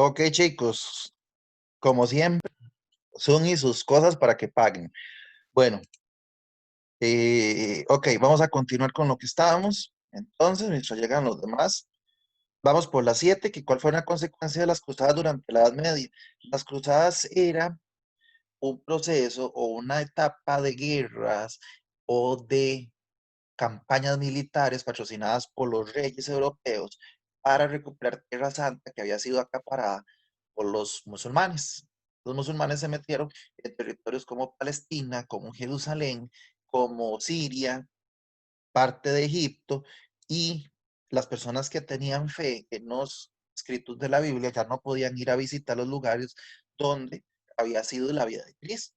Ok, chicos, como siempre, son y sus cosas para que paguen. Bueno, ok, vamos a continuar con lo que estábamos. Entonces, mientras llegan los demás, vamos por las 7, que cuál fue una consecuencia de las cruzadas durante la Edad Media. Las cruzadas era un proceso o una etapa de guerras o de campañas militares patrocinadas por los reyes europeos para recuperar Tierra Santa que había sido acaparada por los musulmanes. Los musulmanes se metieron en territorios como Palestina, como Jerusalén, como Siria, parte de Egipto, y las personas que tenían fe en los escritos de la Biblia ya no podían ir a visitar los lugares donde había sido la vida de Cristo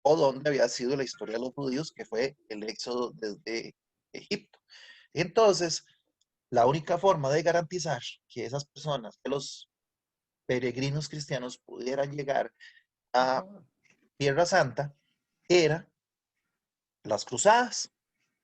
o donde había sido la historia de los judíos, que fue el éxodo desde Egipto. Entonces, la única forma de garantizar que esas personas, que los peregrinos cristianos pudieran llegar a Tierra Santa, era las cruzadas.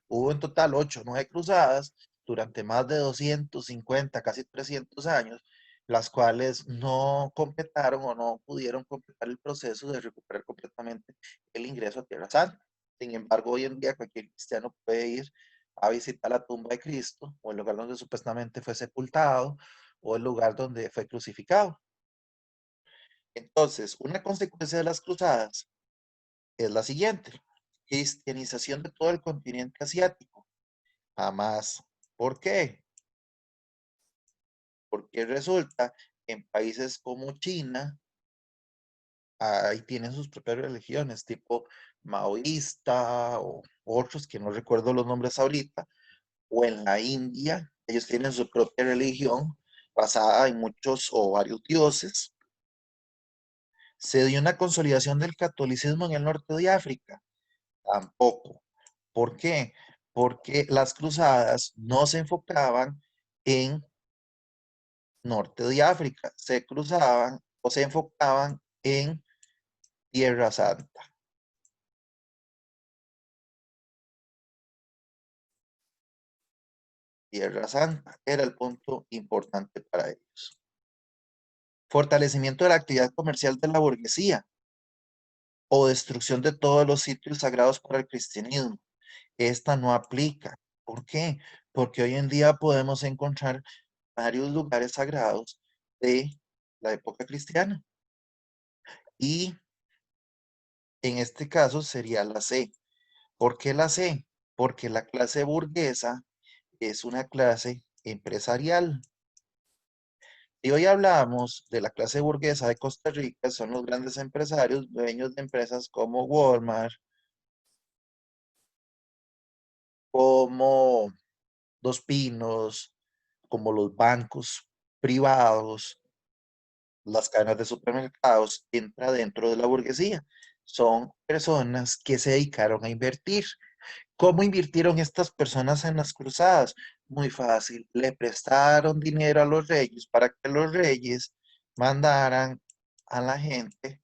Hubo en total 8 o 9 cruzadas durante más de 250, casi 300 años, las cuales no completaron o no pudieron completar el proceso de recuperar completamente el ingreso a Tierra Santa. Sin embargo, hoy en día cualquier cristiano puede ir a visitar la tumba de Cristo o el lugar donde supuestamente fue sepultado o el lugar donde fue crucificado. Entonces, una consecuencia de las cruzadas es la siguiente: cristianización de todo el continente asiático. Jamás. ¿Por qué? Porque resulta que en países como China, ahí tienen sus propias religiones, tipo maoísta o otros que no recuerdo los nombres ahorita, o en la India, ellos tienen su propia religión basada en muchos o varios dioses. ¿Se dio una consolidación del catolicismo en el norte de África? Tampoco. ¿Por qué? Porque las cruzadas no se enfocaban en norte de África, se cruzaban o se enfocaban en Tierra Santa. Tierra Santa era el punto importante para ellos. Fortalecimiento de la actividad comercial de la burguesía o destrucción de todos los sitios sagrados para el cristianismo. Esta no aplica. ¿Por qué? Porque hoy en día podemos encontrar varios lugares sagrados de la época cristiana. Y en este caso sería la C. ¿Por qué la C? Porque la clase burguesa es una clase empresarial. Y hoy hablamos de la clase burguesa de Costa Rica, son los grandes empresarios, dueños de empresas como Walmart, como Dos Pinos, como los bancos privados, las cadenas de supermercados, entra dentro de la burguesía. Son personas que se dedicaron a invertir. ¿Cómo invirtieron estas personas en las cruzadas? Muy fácil, le prestaron dinero a los reyes para que los reyes mandaran a la gente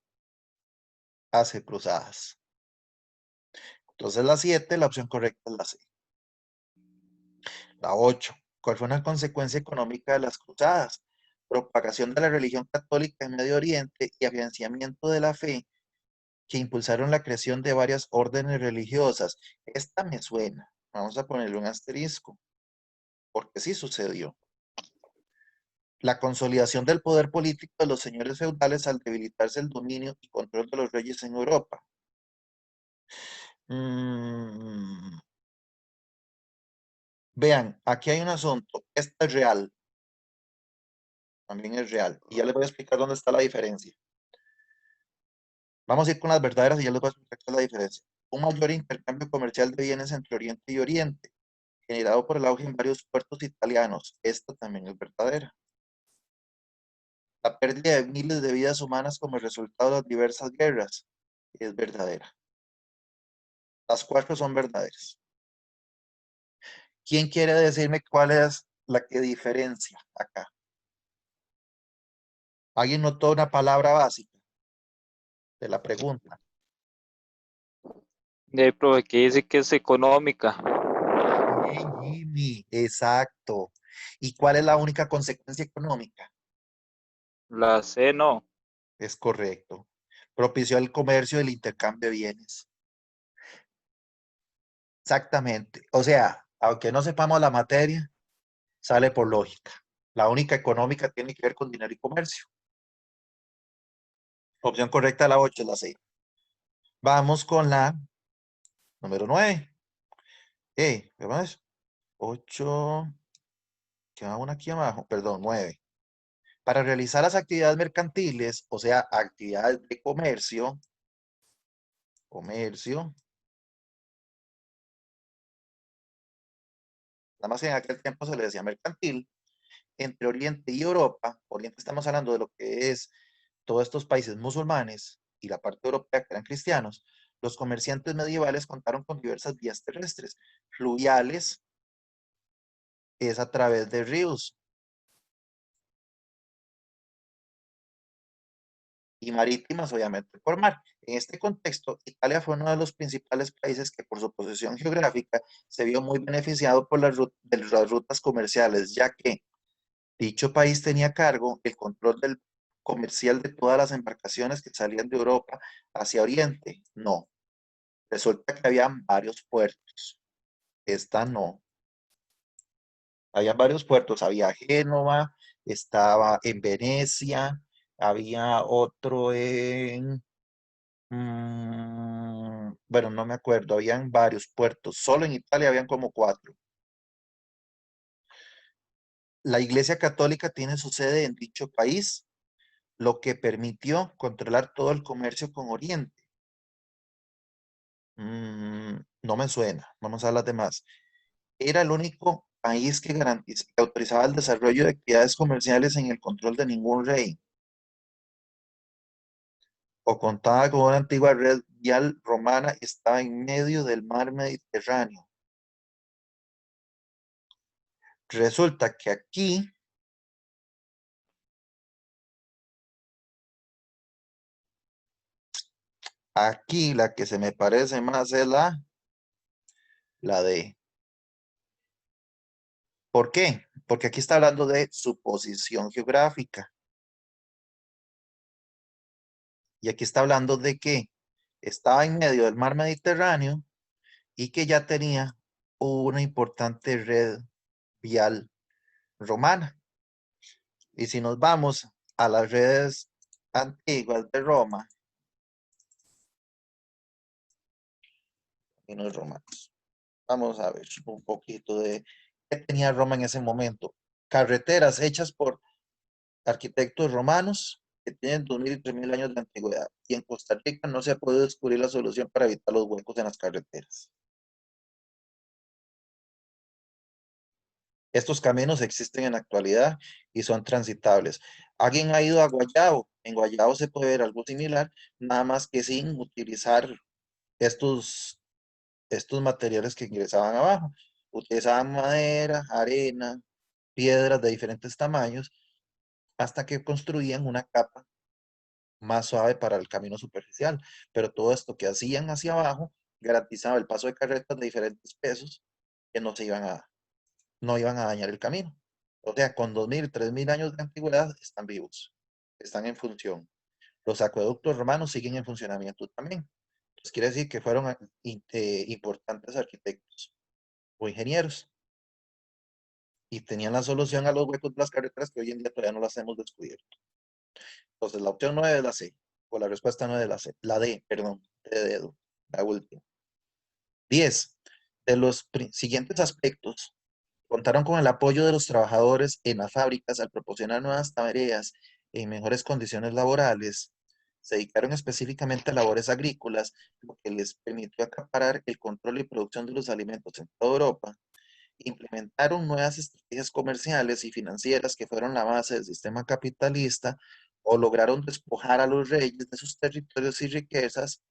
a hacer cruzadas. Entonces la 7, la opción correcta es la C. La 8, ¿cuál fue una consecuencia económica de las cruzadas? Propagación de la religión católica en Medio Oriente y afianzamiento de la fe que impulsaron la creación de varias órdenes religiosas. Esta me suena. Vamos a ponerle un asterisco, porque sí sucedió. La consolidación del poder político de los señores feudales al debilitarse el dominio y control de los reyes en Europa. Mm, vean, aquí hay un asunto. Esta es real, también es real. Y ya les voy a explicar dónde está la diferencia. Vamos a ir con las verdaderas y ya les voy a explicar qué es la diferencia. Un mayor intercambio comercial de bienes entre Oriente y Oriente, generado por el auge en varios puertos italianos. Esta también es verdadera. La pérdida de miles de vidas humanas como resultado de las diversas guerras es verdadera. Las cuatro son verdaderas. ¿Quién quiere decirme cuál es la que diferencia acá? ¿Alguien notó una palabra básica de la pregunta? Pero aquí dice que es económica. Bien, Jimmy, exacto. ¿Y cuál es la única consecuencia económica? La C no. Es correcto. Propició el comercio y el intercambio de bienes. Exactamente. O sea, aunque no sepamos la materia, sale por lógica. La única económica tiene que ver con dinero y comercio. Opción correcta, la 8 es la C. Vamos con la número 9. ¿Qué más? 8, queda una aquí abajo, perdón, 9. Para realizar las actividades mercantiles, o sea, actividades de comercio, nada más que en aquel tiempo se le decía mercantil, entre Oriente y Europa, Oriente estamos hablando de lo que es todos estos países musulmanes y la parte europea que eran cristianos, los comerciantes medievales contaron con diversas vías terrestres, fluviales es a través de ríos y marítimas, obviamente, por mar. En este contexto, Italia fue uno de los principales países que por su posición geográfica se vio muy beneficiado por de las rutas comerciales, ya que dicho país tenía a cargo el control del comercial de todas las embarcaciones que salían de Europa hacia Oriente. No, resulta que habían varios puertos. Esta no. Había varios puertos. Había Génova, estaba en Venecia, había otro en... bueno, no me acuerdo. Habían varios puertos. Solo en Italia habían como 4. La Iglesia Católica tiene su sede en dicho país, lo que permitió controlar todo el comercio con Oriente. No me suena. Vamos a las demás. Era el único país que que autorizaba el desarrollo de actividades comerciales en el control de ningún rey, o contaba con una antigua red vial romana y estaba en medio del mar Mediterráneo. Resulta que aquí la que se me parece más es la D. ¿Por qué? Porque aquí está hablando de su posición geográfica. Y aquí está hablando de que estaba en medio del mar Mediterráneo y que ya tenía una importante red vial romana. Y si nos vamos a las redes antiguas de Roma, y no es romanos, vamos a ver un poquito de qué tenía Roma en ese momento. Carreteras hechas por arquitectos romanos que tienen 2000 y 3000 años de antigüedad. Y en Costa Rica no se ha podido descubrir la solución para evitar los huecos en las carreteras. Estos caminos existen en la actualidad y son transitables. ¿Alguien ha ido a Guayabo? En Guayabo se puede ver algo similar, nada más que sin utilizar estos, estos materiales que ingresaban abajo. Utilizaban madera, arena, piedras de diferentes tamaños, hasta que construían una capa más suave para el camino superficial. Pero todo esto que hacían hacia abajo garantizaba el paso de carretas de diferentes pesos que no iban a dañar el camino. O sea, con 2000, 3000 años de antigüedad están vivos, están en función. Los acueductos romanos siguen en funcionamiento también. Entonces quiere decir que fueron importantes arquitectos o ingenieros y tenían la solución a los huecos de las carreteras que hoy en día todavía no las hemos descubierto. Entonces la opción 9 es la C, o la respuesta 9 es la C, la D, perdón, D de dedo, la última. 10. De los siguientes aspectos, contaron con el apoyo de los trabajadores en las fábricas al proporcionar nuevas tareas en mejores condiciones laborales. Se dedicaron específicamente a labores agrícolas, lo que les permitió acaparar el control y producción de los alimentos en toda Europa. Implementaron nuevas estrategias comerciales y financieras que fueron la base del sistema capitalista o lograron despojar a los reyes de sus territorios y riquezas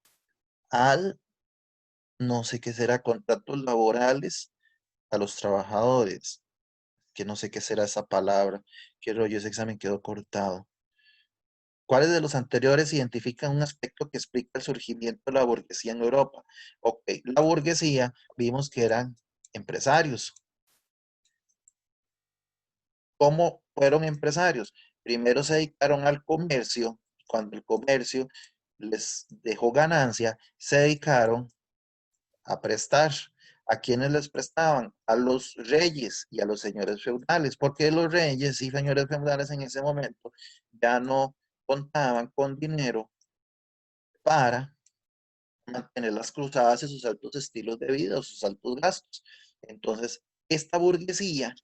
al, no sé qué será, contratos laborales a los trabajadores, que no sé qué será esa palabra, qué rollo, ese examen quedó cortado. ¿Cuáles de los anteriores identifican un aspecto que explica el surgimiento de la burguesía en Europa? Ok, la burguesía vimos que eran empresarios, ¿Cómo fueron empresarios? Primero se dedicaron al comercio. Cuando el comercio les dejó ganancia, se dedicaron a prestar. ¿A quiénes les prestaban? A los reyes y a los señores feudales, porque los reyes y señores feudales en ese momento ya no contaban con dinero para mantener las cruzadas y sus altos estilos de vida o sus altos gastos. Entonces, esta burguesía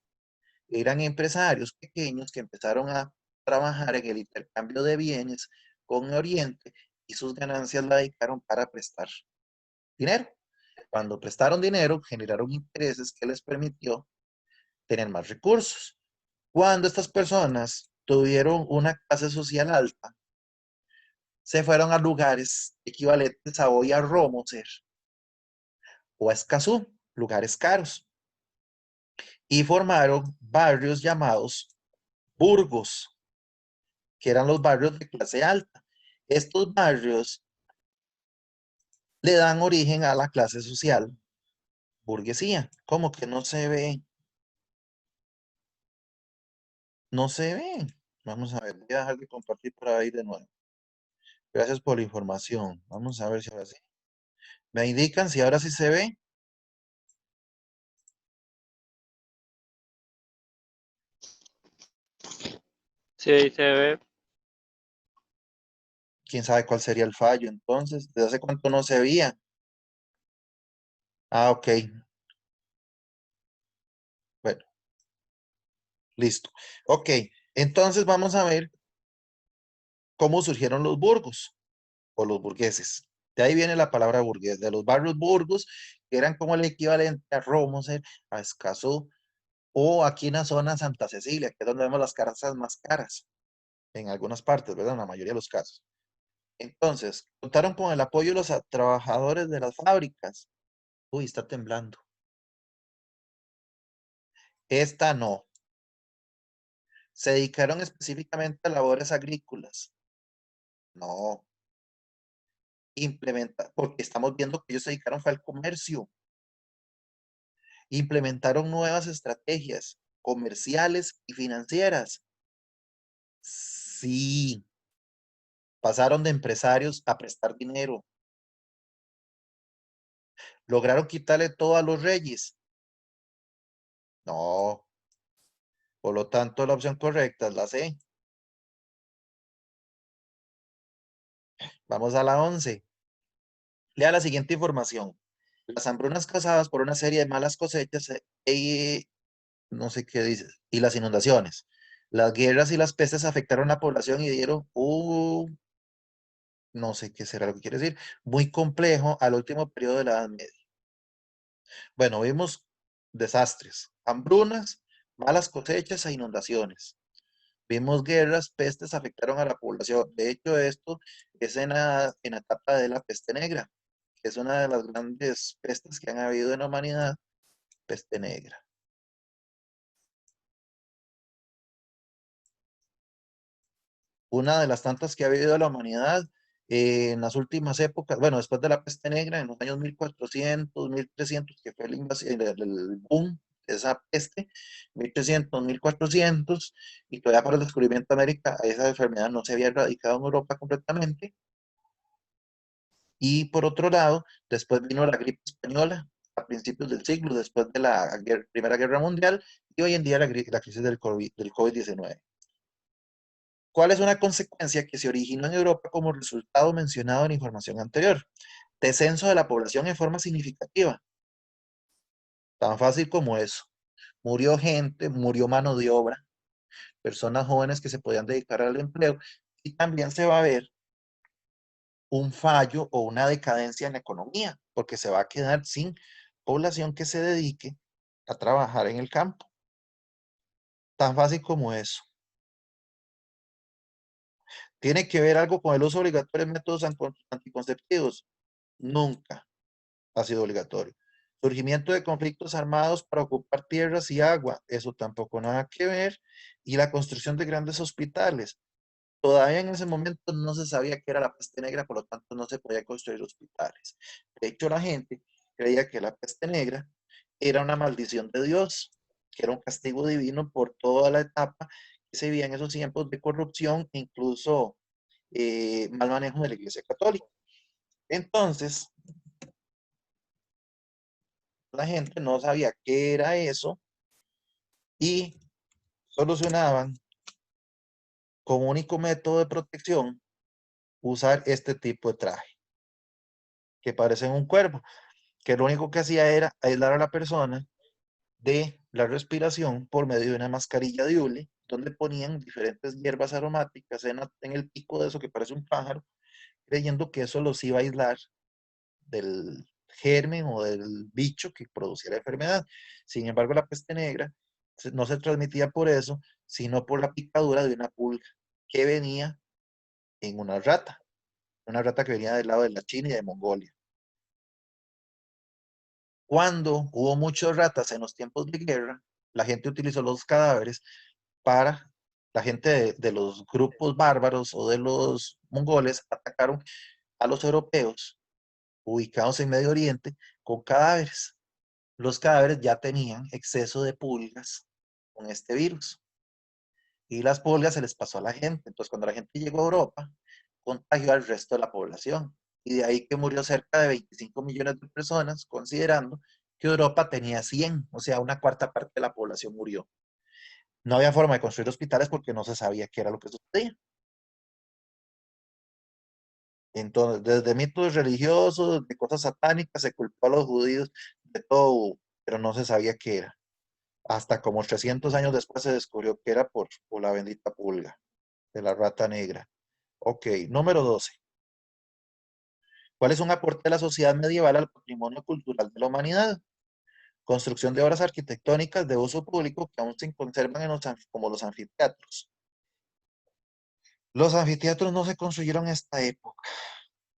eran empresarios pequeños que empezaron a trabajar en el intercambio de bienes con Oriente y sus ganancias la dedicaron para prestar dinero. Cuando prestaron dinero, generaron intereses que les permitió tener más recursos. Cuando estas personas tuvieron una clase social alta, se fueron a lugares equivalentes a hoy a Romoser o a Escazú, lugares caros, y formaron barrios llamados burgos, que eran los barrios de clase alta. Estos barrios le dan origen a la clase social burguesía. Como que no se ve, no se ve. Vamos a ver, voy a dejar de compartir por ahí de nuevo. Gracias por la información. Vamos a ver si ahora sí. Me indican si ahora sí se ve. Sí, ahí se ve. ¿Quién sabe cuál sería el fallo entonces? ¿Desde hace cuánto no se veía? Ah, ok. Bueno, listo. Ok, entonces vamos a ver cómo surgieron los burgos o los burgueses. De ahí viene la palabra burgués, de los barrios burgos, que eran como el equivalente a Romoser, a Escazú, o aquí en la zona Santa Cecilia, que es donde vemos las casas más caras, en algunas partes, ¿verdad? En la mayoría de los casos. Entonces, contaron con el apoyo de los trabajadores de las fábricas. Uy, está temblando. Esta no. Se dedicaron específicamente a labores agrícolas. No. Implementa, porque estamos viendo que ellos se dedicaron fue al comercio. Implementaron nuevas estrategias comerciales y financieras. Sí. Pasaron de empresarios a prestar dinero. Lograron quitarle todo a los reyes. No. Por lo tanto, la opción correcta es la C. Vamos a la 11. Lea la siguiente información. Las hambrunas causadas por una serie de malas cosechas y no sé qué dices, y las inundaciones. Las guerras y las pestes afectaron a la población y dieron no sé qué será lo que quiere decir, muy complejo al último periodo de la Edad Media. Bueno, vimos desastres, hambrunas, malas cosechas e inundaciones. Vimos guerras, pestes afectaron a la población. De hecho, esto es en la etapa de la peste negra, que es una de las grandes pestes que han habido en la humanidad, peste negra. Una de las tantas que ha habido en la humanidad en las últimas épocas, bueno, después de la peste negra, en los años 1400, 1300, que fue el boom de esa peste, 1300, 1400, y todavía para el descubrimiento de América, esa enfermedad no se había erradicado en Europa completamente. Y por otro lado, después vino la gripe española a principios del siglo, después de la Primera Guerra Mundial, y hoy en día la crisis del COVID-19. ¿Cuál es una consecuencia que se originó en Europa como resultado mencionado en la información anterior? Descenso de la población en forma significativa. Tan fácil como eso. Murió gente, murió mano de obra, personas jóvenes que se podían dedicar al empleo y también se va a ver un fallo o una decadencia en la economía, porque se va a quedar sin población que se dedique a trabajar en el campo. Tan fácil como eso. ¿Tiene que ver algo con el uso obligatorio de métodos anticonceptivos? Nunca ha sido obligatorio. Surgimiento de conflictos armados para ocupar tierras y agua, eso tampoco nada que ver. Y la construcción de grandes hospitales. Todavía en ese momento no se sabía que era la peste negra, por lo tanto no se podía construir hospitales. De hecho, la gente creía que la peste negra era una maldición de Dios. que era un castigo divino por toda la etapa que se vivía en esos tiempos de corrupción e incluso mal manejo de la Iglesia Católica. Entonces, la gente no sabía qué era eso y solucionaban como único método de protección usar este tipo de traje, que parecen un cuervo, que lo único que hacía era aislar a la persona de la respiración por medio de una mascarilla de hule, donde ponían diferentes hierbas aromáticas en el pico de eso que parece un pájaro, creyendo que eso los iba a aislar del germen o del bicho que producía la enfermedad. Sin embargo, la peste negra no se transmitía por eso, sino por la picadura de una pulga que venía en una rata que venía del lado de la China y de Mongolia. Cuando hubo muchas ratas en los tiempos de guerra, la gente utilizó los cadáveres para, la gente de los grupos bárbaros o de los mongoles atacaron a los europeos ubicados en Medio Oriente con cadáveres. Los cadáveres ya tenían exceso de pulgas con este virus y las pulgas se les pasó a la gente. Entonces, cuando la gente llegó a Europa, contagió al resto de la población. Y de ahí que murió cerca de 25 millones de personas, considerando que Europa tenía 100, o sea, una cuarta parte de la población murió. No había forma de construir hospitales porque no se sabía qué era lo que sucedía. Entonces, desde mitos religiosos, de cosas satánicas, se culpó a los judíos de todo, pero no se sabía qué era. Hasta como 300 años después se descubrió que era por la bendita pulga de la rata negra. Ok, número 12. ¿Cuál es un aporte de la sociedad medieval al patrimonio cultural de la humanidad? Construcción de obras arquitectónicas de uso público que aún se conservan como los anfiteatros. Los anfiteatros no se construyeron en esta época,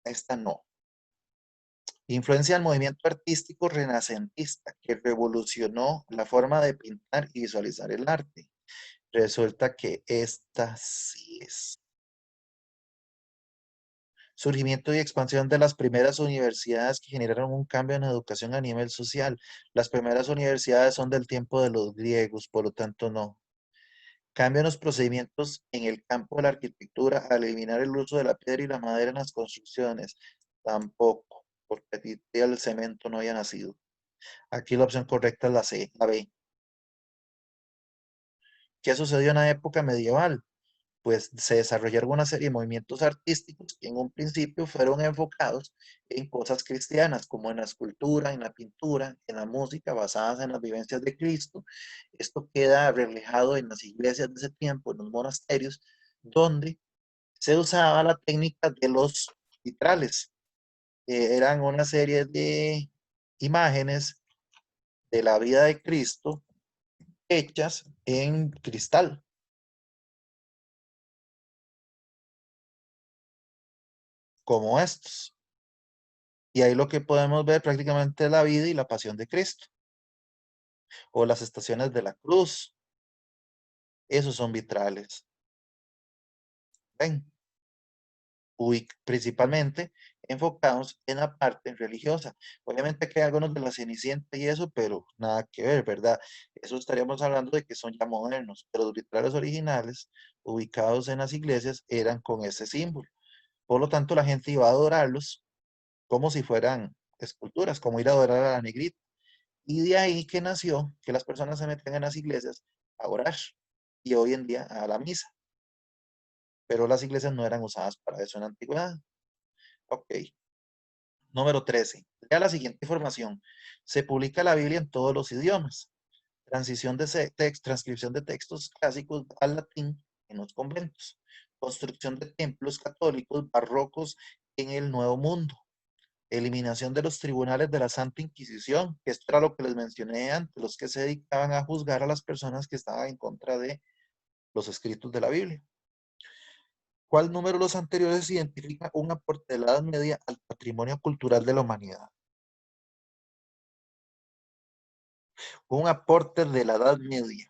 esta no. Influencia del movimiento artístico renacentista que revolucionó la forma de pintar y visualizar el arte. Resulta que esta sí es. Surgimiento y expansión de las primeras universidades que generaron un cambio en la educación a nivel social. Las primeras universidades son del tiempo de los griegos, por lo tanto no. Cambio en los procedimientos en el campo de la arquitectura al eliminar el uso de la piedra y la madera en las construcciones. Tampoco, porque aquí el cemento no había nacido. Aquí la opción correcta es la C, la B. ¿Qué sucedió en la época medieval? Pues se desarrollaron una serie de movimientos artísticos que en un principio fueron enfocados en cosas cristianas, como en la escultura, en la pintura, en la música, basadas en las vivencias de Cristo. Esto queda reflejado en las iglesias de ese tiempo, en los monasterios, donde se usaba la técnica de los vitrales. Eran una serie de imágenes de la vida de Cristo hechas en cristal, como estos. Y ahí lo que podemos ver prácticamente es la vida y la pasión de Cristo, o las estaciones de la cruz. Esos son vitrales. ¿Ven? Principalmente enfocados en la parte religiosa. Obviamente que hay algunos de la Cenicienta y eso, pero nada que ver, ¿verdad? Eso estaríamos hablando de que son ya modernos, pero los vitrales originales, ubicados en las iglesias, eran con ese símbolo. Por lo tanto, la gente iba a adorarlos como si fueran esculturas, como ir a adorar a la negrita. Y de ahí que nació que las personas se metían en las iglesias a orar y hoy en día a la misa. Pero las iglesias no eran usadas para eso en la antigüedad. Ok. Número 13. Lea la siguiente información. Se publica la Biblia en todos los idiomas. Transcripción de textos clásicos al latín en los conventos. Construcción de templos católicos barrocos en el Nuevo Mundo. Eliminación de los tribunales de la Santa Inquisición, que esto era lo que les mencioné antes, los que se dedicaban a juzgar a las personas que estaban en contra de los escritos de la Biblia. ¿Cuál número de los anteriores identifica un aporte de la Edad Media al patrimonio cultural de la humanidad? Un aporte de la Edad Media.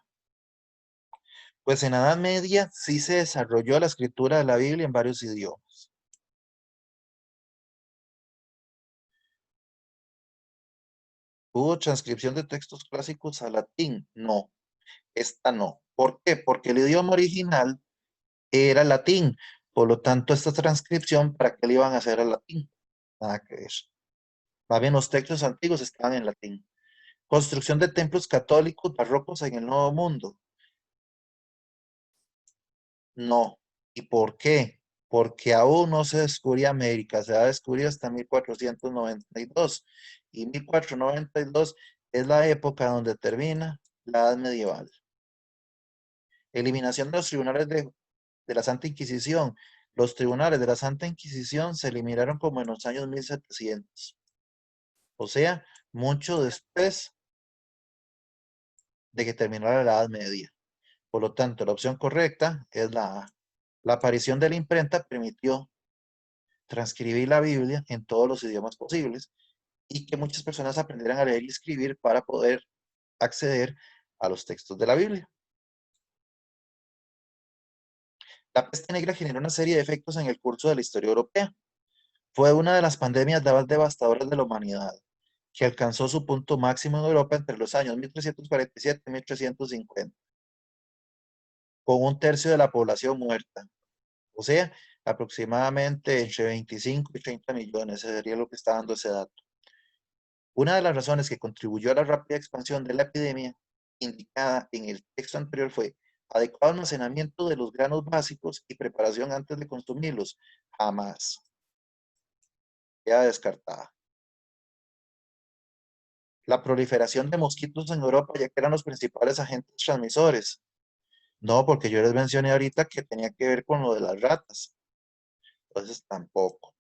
Pues en la Edad Media sí se desarrolló la escritura de la Biblia en varios idiomas. ¿Hubo transcripción de textos clásicos al latín? No. Esta no. ¿Por qué? Porque el idioma original era latín. Por lo tanto, esta transcripción, ¿para qué le iban a hacer al latín? Nada que ver. Más bien, los textos antiguos estaban en latín. Construcción de templos católicos barrocos en el Nuevo Mundo. No. ¿Y por qué? Porque aún no se descubría América, se va a descubrir hasta 1492. Y 1492 es la época donde termina la Edad Medieval. Eliminación de los tribunales de la Santa Inquisición. Los tribunales de la Santa Inquisición se eliminaron como en los años 1700. O sea, mucho después de que terminara la Edad Media. Por lo tanto, la opción correcta es la A. La aparición de la imprenta permitió transcribir la Biblia en todos los idiomas posibles y que muchas personas aprendieran a leer y escribir para poder acceder a los textos de la Biblia. La peste negra generó una serie de efectos en el curso de la historia europea. Fue una de las pandemias más devastadoras de la humanidad, que alcanzó su punto máximo en Europa entre los años 1347 y 1350, con un tercio de la población muerta. O sea, aproximadamente entre 25 y 30 millones, ese sería lo que está dando ese dato. Una de las razones que contribuyó a la rápida expansión de la epidemia, indicada en el texto anterior, fue adecuado almacenamiento de los granos básicos y preparación antes de consumirlos. Jamás. Queda descartada. La proliferación de mosquitos en Europa, ya que eran los principales agentes transmisores. No, porque yo les mencioné ahorita que tenía que ver con lo de las ratas. Entonces tampoco.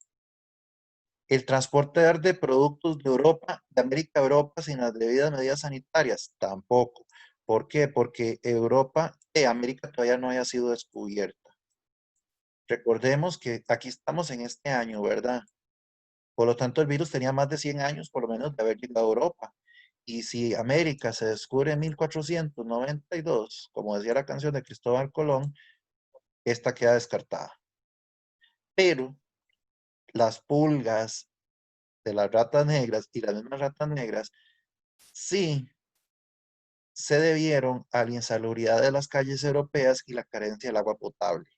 El transporte de productos de Europa, de América a Europa sin las debidas medidas sanitarias, tampoco. ¿Por qué? Porque Europa, América todavía no haya sido descubierta. Recordemos que aquí estamos en este año, ¿verdad? Por lo tanto, el virus tenía más de 100 años, por lo menos, de haber llegado a Europa. Y si América se descubre en 1492, como decía la canción de Cristóbal Colón, esta queda descartada. Pero las pulgas de las ratas negras y las mismas ratas negras sí se debieron a la insalubridad de las calles europeas y la carencia del agua potable.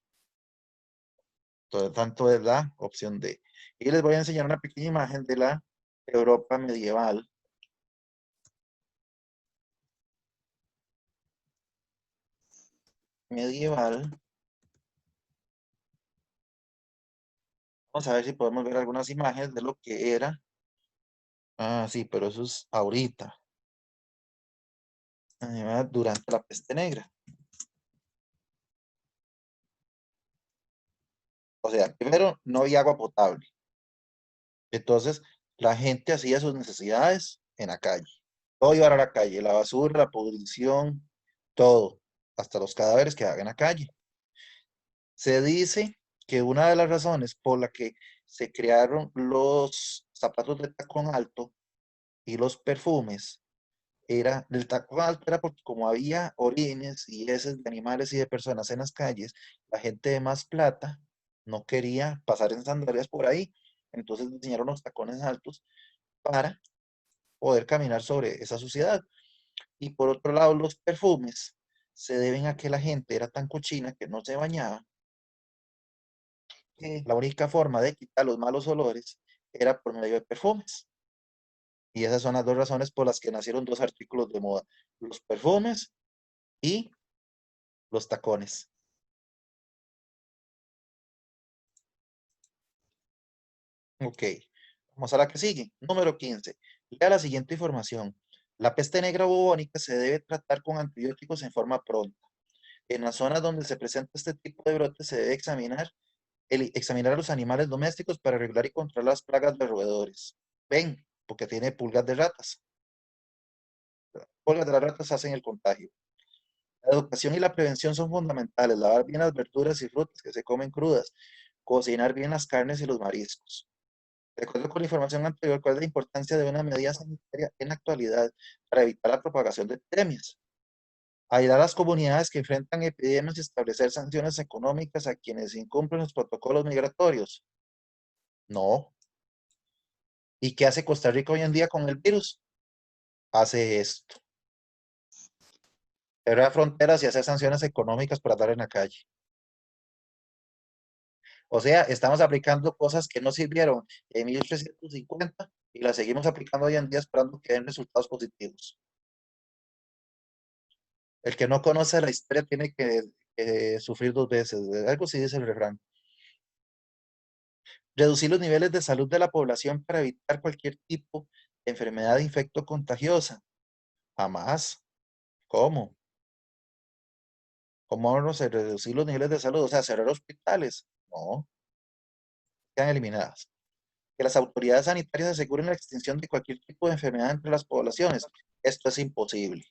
Por lo tanto, es la opción D. Y les voy a enseñar una pequeña imagen de la Europa medieval. Medieval. Vamos a ver si podemos ver algunas imágenes de lo que era. Ah, sí, pero eso es ahorita. Durante la peste negra. O sea, primero no había agua potable. Entonces, la gente hacía sus necesidades en la calle. Todo iba a la calle, la basura, la pudrición, todo, hasta los cadáveres que hagan en la calle. Se dice que una de las razones por la que se crearon los zapatos de tacón alto y los perfumes era, del tacón alto era porque como había orines y heces de animales y de personas en las calles, la gente de más plata no quería pasar en sandalias por ahí. Entonces diseñaron los tacones altos para poder caminar sobre esa suciedad. Y por otro lado, los perfumes se deben a que la gente era tan cochina que no se bañaba, que la única forma de quitar los malos olores era por medio de perfumes. Y esas son las dos razones por las que nacieron dos artículos de moda, los perfumes y los tacones. Ok, vamos a la que sigue. Número 15. Lea la siguiente información. La peste negra bubónica se debe tratar con antibióticos en forma pronta. En las zonas donde se presenta este tipo de brotes se debe examinar a los animales domésticos para regular y controlar las plagas de roedores. Ven, porque tiene pulgas de ratas. Las pulgas de las ratas hacen el contagio. La educación y la prevención son fundamentales. Lavar bien las verduras y frutas que se comen crudas. Cocinar bien las carnes y los mariscos. De acuerdo con la información anterior, ¿cuál es la importancia de una medida sanitaria en la actualidad para evitar la propagación de epidemias? Ayudar a las comunidades que enfrentan epidemias y establecer sanciones económicas a quienes incumplen los protocolos migratorios. No. ¿Y qué hace Costa Rica hoy en día con el virus? Hace esto. cerrar fronteras y hacer sanciones económicas por andar en la calle. O sea, estamos aplicando cosas que no sirvieron en 1350 y las seguimos aplicando hoy en día esperando que den resultados positivos. El que no conoce la historia tiene que sufrir dos veces. Algo sí dice el refrán. Reducir los niveles de salud de la población para evitar cualquier tipo de enfermedad infecto contagiosa. Jamás. ¿Cómo? ¿Cómo vamos a reducir los niveles de salud? O sea, cerrar hospitales. No, quedan eliminadas. Que las autoridades sanitarias aseguren la extinción de cualquier tipo de enfermedad entre las poblaciones. Esto es imposible.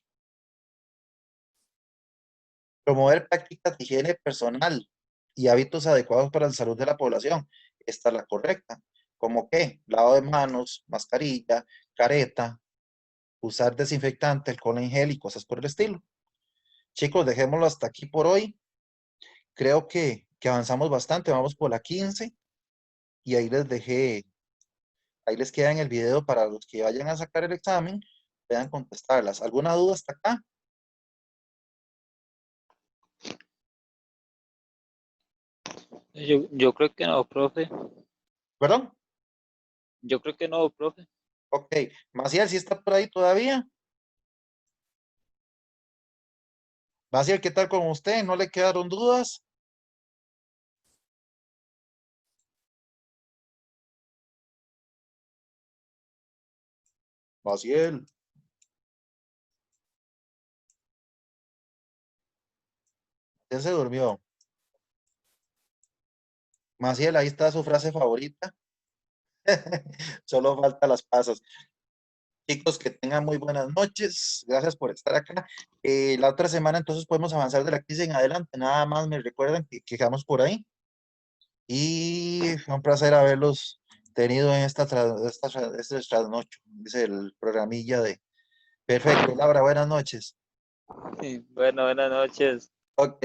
Promover prácticas de higiene personal y hábitos adecuados para la salud de la población. Esta es la correcta. ¿Cómo qué? Lavado de manos, mascarilla, careta, usar desinfectante, alcohol en gel y cosas por el estilo. Chicos, dejémoslo hasta aquí por hoy. Creo que avanzamos bastante. Vamos por la 15 y ahí les dejé, ahí les queda en el video para los que vayan a sacar el examen, puedan contestarlas. ¿Alguna duda hasta acá? Yo creo que no, profe. ¿Perdón? Yo creo que no, profe. Ok. Maciel, ¿sí está por ahí todavía? Maciel, ¿qué tal con usted? ¿No le quedaron dudas? Maciel, ya se durmió. Maciel, ahí está su frase favorita. Solo falta las pasas. Chicos, que tengan muy buenas noches. Gracias por estar acá. La otra semana entonces podemos avanzar de la 15 en adelante. Nada más me recuerdan que quedamos por ahí. Y fue un placer haberlos tenido en este trasnocho, dice el programilla de... Perfecto, Laura, buenas noches. Bueno, buenas noches. Ok.